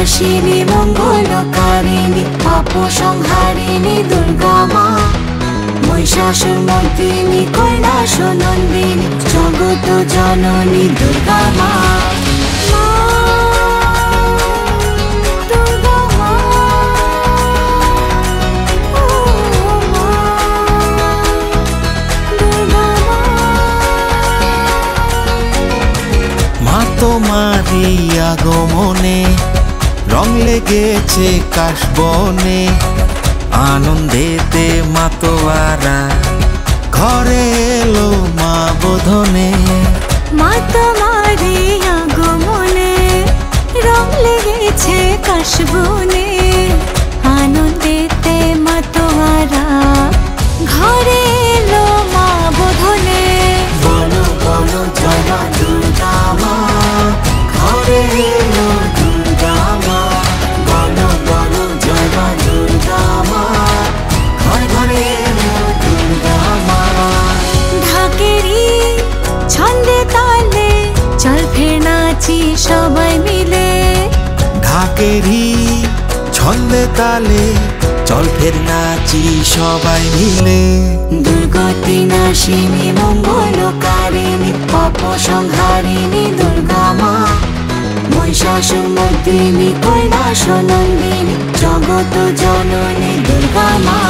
বিনাশিনী মঙ্গলকারিণী পাপ সংহারিণী দুর্গা মা, মহিষাসুরমর্দিনী কৈলাস নন্দিনী জগত জননী দুর্গা মা। তোমারি আগমনে রং লেগেছে কাশবনে, আনন্দেতে মাতোয়ারা ঘরে এলো মা বোধনে। মা তোমারি আগমনে রং লেগেছে কাশবনে, আনন্দেতে মাতোয়ারা ঘরে এলো মা বোধনে। বলো বলো জয় মা দুর্গা মা, ঘরে এলো দুর্গা মা। বলো বলো জয় মা দুর্গা মা, ঘরে ঘরে এলো দুর্গা মা। ঢাকেরি ছন্দে তালে চল ফের নাচি সবাই মিলে। ঢাকেরি ছন্দে তালে চল ফের নাচি সবাই মিলে। দুর্গতি নাশিনী মঙ্গলকারিণী পাপ সংহারিণী দুর্গা মা, মহিষাসুরমর্দিনী কৈলাস নন্দিনী জগত জননী দুর্গা মা।